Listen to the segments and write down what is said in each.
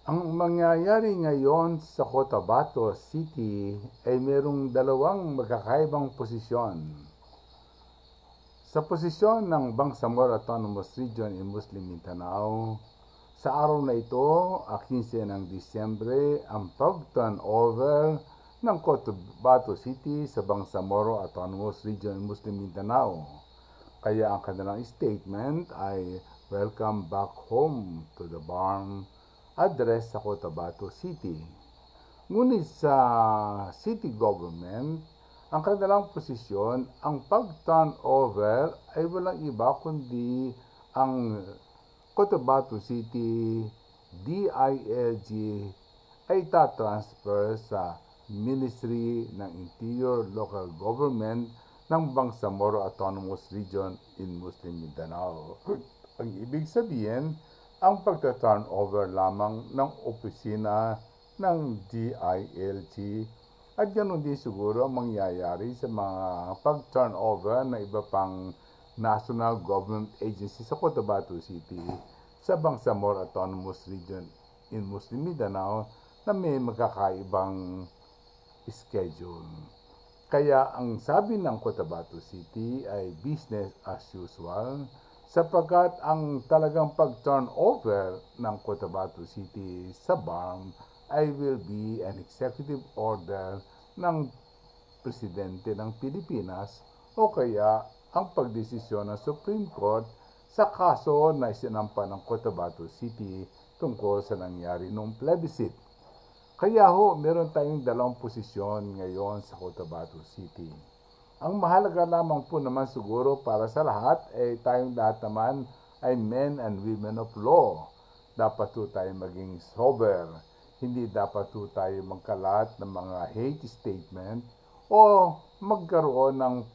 Ang mangyayari ngayon sa Cotabato City ay mayroong dalawang magkakaibang posisyon. Sa posisyon ng Bangsamoro Autonomous Region in Muslim Mindanao, sa araw na ito, 15 ng Disyembre, ang pag-turnover ng Cotabato City sa Bangsamoro Autonomous Region in Muslim Mindanao. Kaya ang kanilang statement ay welcome back home to the barn address sa Cotabato City. Ngunit sa city government, ang kanilang posisyon, ang pag-turnover ay walang iba kundi ang Cotabato City DILG ay tatransfer sa Ministry ng Interior Local Government ng Bangsamoro Autonomous Region in Muslim Mindanao. Ang ibig sabihin, ang pagta-turnover lamang ng opisina ng DILG at ganoon din siguro ang mangyayari sa mga pag-turnover na iba pang national government agency sa Cotabato City sa Bangsamoro Autonomous Region in Muslim Mindanao na may magkakaibang schedule. Kaya ang sabi ng Cotabato City ay business as usual sapagkat ang talagang pag-turnover ng Cotabato City sa BARM ay will be an executive order ng Presidente ng Pilipinas o kaya ang pagdesisyon ng Supreme Court sa kaso na isinampa ng Cotabato City tungkol sa nangyari noong plebiscite. Kaya meron tayong dalawang posisyon ngayon sa Cotabato City. Ang mahalaga lamang po naman siguro para sa lahat ay tayong lahat naman ay men and women of law. Dapat po tayo maging sober. Hindi dapat po tayo magkalat ng mga hate statement o magkaroon ng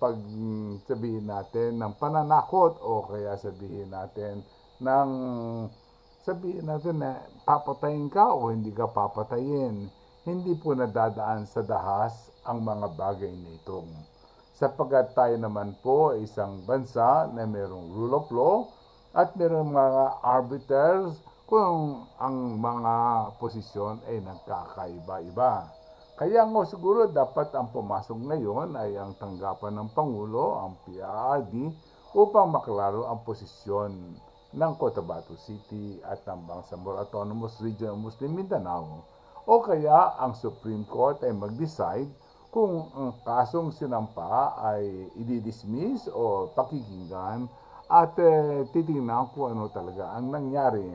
sabihin natin ng pananakot o kaya sabihin natin na papatayin ka o hindi ka papatayin. Hindi po nadadaan sa dahas ang mga bagay na itong. Sapagkat tayo naman po ay isang bansa na mayroong rule of law at mayroong mga arbiters kung ang mga posisyon ay nagkakaiba-iba. Kaya nga siguro dapat ang pumasok ngayon ay ang tanggapan ng Pangulo, ang PRRD, upang maklaro ang posisyon ng Cotabato City at ng Bangsamoro Autonomous Region ng Muslim Mindanao. O kaya ang Supreme Court ay mag-decide kung ang kasong sinampa ay i-dismiss o pakikinggan at titingnan kung ano talaga ang nangyari.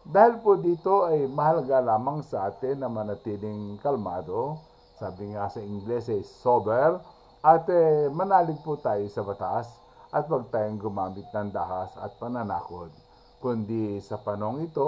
Dahil po dito ay mahalaga lamang sa atin na manatiling kalmado, sabi nga sa Ingles ay sober, at manalig po tayo sa batas at huwag tayong gumamit ng dahas at pananakot. Kundi sa panong ito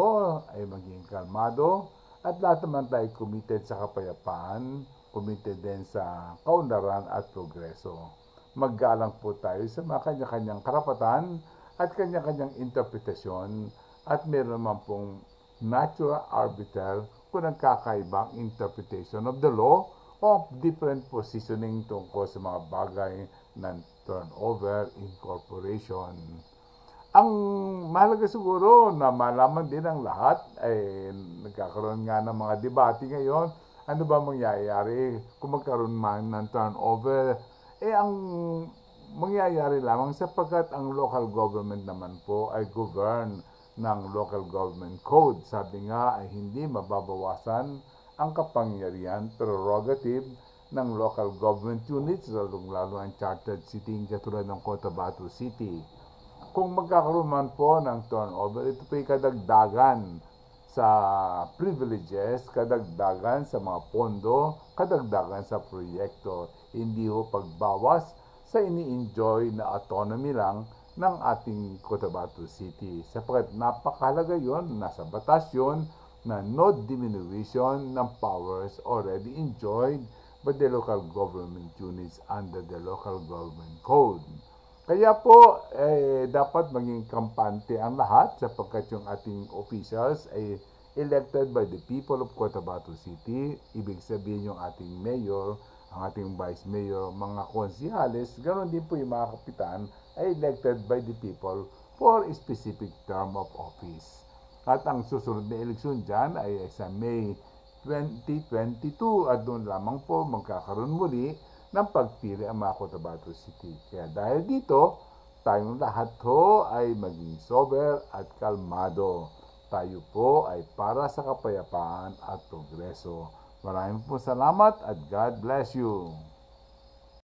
ay maging kalmado at lahat naman tayo committed sa kapayapaan, committed din sa kaunlaran at progreso. Maggalang po tayo sa mga kanya-kanyang karapatan at kanya-kanyang interpretasyon at meron naman pong natural arbiter kung nagkakaibang interpretation of the law o different positioning tungkol sa mga bagay ng turnover incorporation. Ang mahalaga siguro na malaman din ng lahat ay nagkakaroon nga ng mga debate ngayon. Ano ba mangyayari kung magkaroon man ng turnover? Ang mangyayari lamang sapagkat ang local government naman po ay govern ng local government code. Sabi nga ay hindi mababawasan ang kapangyarihan, prerogative ng local government units, lalong-lalo ang chartered city katulad ng Cotabato City. Kung magkakaroon man po ng turnover, ito po ay kadagdagan sa privileges, kadagdagan sa mga pondo, kadagdagan sa proyekto. Hindi ho pagbawas sa ini-enjoy na autonomy lang ng ating Cotabato City. Sapagkat napakahalaga yon, nasa batas yon, na no diminution ng powers already enjoyed by the local government units under the local government code. Kaya po, dapat maging kampante ang lahat sapagkat yung ating officials ay elected by the people of Cotabato City. Ibig sabihin yung ating mayor, ang ating vice mayor, mga konsihales, ganoon din po yung mga kapitan ay elected by the people for a specific term of office. At ang susunod na eleksyon dyan ay sa May 2022 at doon lamang po magkakaroon muli ng pagpili ang mga Cotabato City. Kaya dahil dito, tayong lahat ho ay maging sober at kalmado. Tayo po ay para sa kapayapaan at progreso. Maraming po salamat at God bless you.